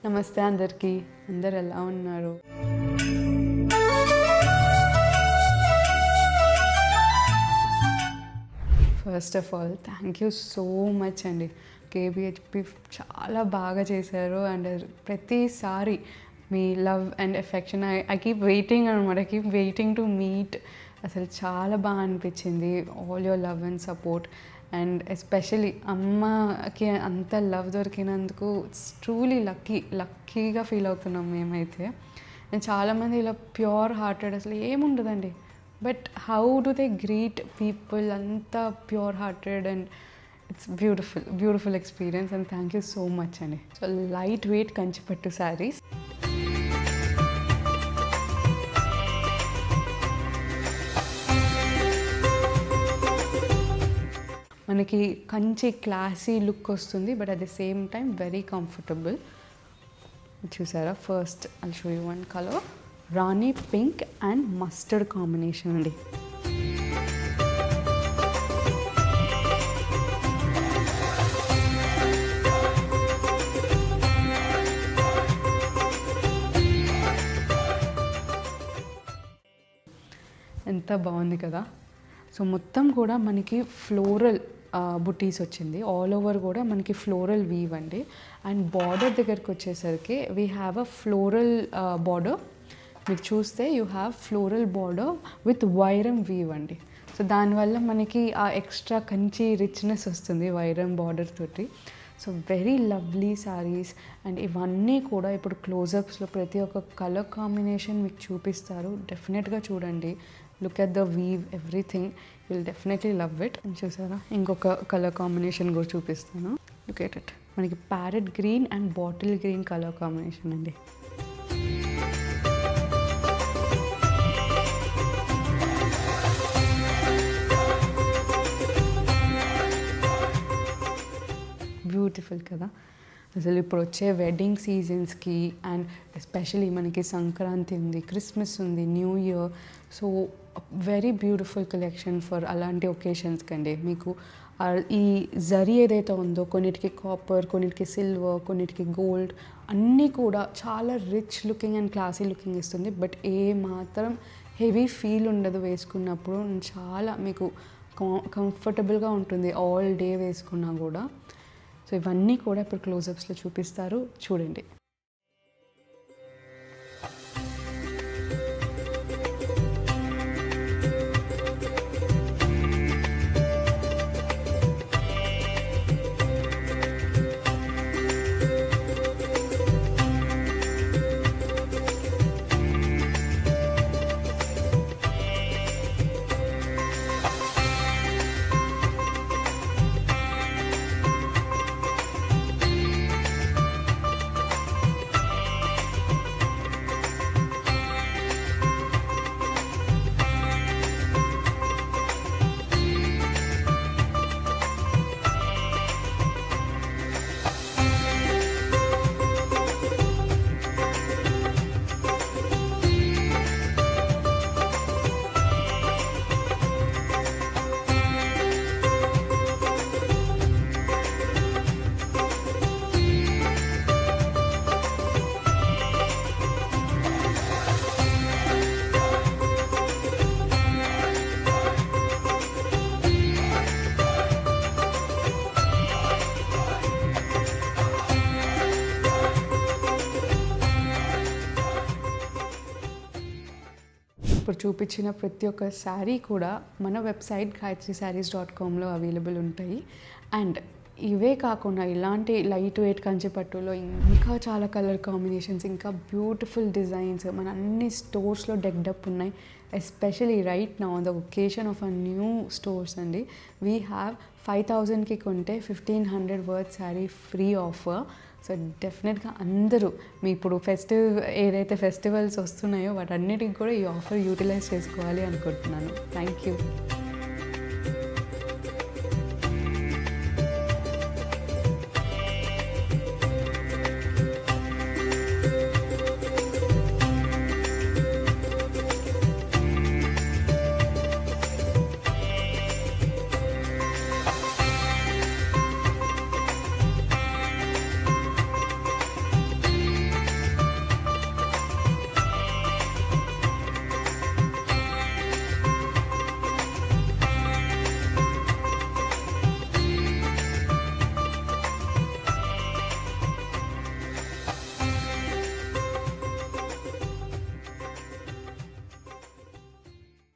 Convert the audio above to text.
నమస్తే అందరికీ. అందరు ఎలా ఉన్నారు? First of all thank you so much అండి. కేబిహెచ్పి చాలా బాగా చేశారు అండ్ ప్రతిసారి మీ love and affection I keep waiting అనమాట. I keep waiting to meet. అసలు చాలా బాగా అనిపించింది. All your love and support and especially అమ్మకి అంత లవ్ దొరికినందుకు ఇట్స్ ట్రూలీ లక్కీగా ఫీల్ అవుతున్నాం మేమైతే. అండ్ చాలామంది ఇలా ప్యూర్ హార్టెడ్ అసలు ఏముండదండి, but how do they greet people అంతా pure hearted and it's beautiful experience and thank you so much అండి. So light weight Kanchipattu saris, మనకి కంచి క్లాసీ లుక్ వస్తుంది, but at the same time very comfortable. చూసారా, first I show you one colour, Rani pink and mustard combination అండి. ఎంత బాగుంది కదా. So మొత్తం కూడా మనకి ఫ్లోరల్ బుటీస్ వచ్చింది. ఆల్ ఓవర్ కూడా మనకి ఫ్లోరల్ వీవ్ అండి. అండ్ బార్డర్ దగ్గరికి వచ్చేసరికి we have a floral border. మీరు చూస్తే you have floral border with వైరం వీవ్ అండి. సో దానివల్ల మనకి ఆ ఎక్స్ట్రా కంచి రిచ్నెస్ వస్తుంది వైరం బార్డర్ తోటి. So very lovely saris. And ఇవన్నీ కూడా ఇప్పుడు క్లోజప్స్లో ప్రతి ఒక్క కలర్ కాంబినేషన్ మీకు చూపిస్తారు. డెఫినెట్గా చూడండి. Look at the weave, everything, will definitely love it. అని చూసారా, ఇంకొక కలర్ కాంబినేషన్ కూడా చూపిస్తాను. లుక్ ఎట్ ఇట్, మనకి parrot green and bottle green colour combination అండి. బ్యూటిఫుల్ కదా. అసలు ఇప్పుడు వచ్చే వెడ్డింగ్ సీజన్స్కి అండ్ ఎస్పెషలీ మనకి సంక్రాంతి ఉంది, క్రిస్మస్ ఉంది, new year. So very beautiful collection for అలాంటి ఒకేషన్స్కి అండి. మీకు ఈ జరీ ఏదైతే ఉందో, కొన్నిటికి కాపర్, కొన్నిటికి సిల్వర్, కొన్నిటికి గోల్డ్, అన్నీ కూడా చాలా rich looking and classy looking ఇస్తుంది. బట్ ఏ మాత్రం హెవీ ఫీల్ ఉండదు వేసుకున్నప్పుడు. చాలా మీకు కంఫర్టబుల్గా ఉంటుంది ఆల్ డే వేసుకున్నా కూడా. సో ఇవన్నీ కూడా ఇప్పుడు క్లోజప్స్లో చూపిస్తారు, చూడండి. ఇప్పుడు చూపించిన ప్రతి ఒక్క శారీ కూడా మన వెబ్సైట్ gayatrisarees.comలో అవైలబుల్ ఉంటాయి. అండ్ ఇవే కాకుండా ఇలాంటి లైట్ వెయిట్ కంచిపట్టులో ఇంకా చాలా కలర్ కాంబినేషన్స్, ఇంకా బ్యూటిఫుల్ డిజైన్స్ మన అన్ని స్టోర్స్లో డెక్డప్ ఉన్నాయి. Especially right now the occasion of a new stores అండి. వీ హ్యావ్ 5,000కి కొంటే 1,500 worth sari free offer. So డెఫినెట్గా అందరూ మీ ఇప్పుడు ఏదైతే ఫెస్టివల్స్ వస్తున్నాయో వాటన్నిటికి కూడా ఈ ఆఫర్ యూటిలైజ్ చేసుకోవాలి అనుకుంటున్నాను. Thank you.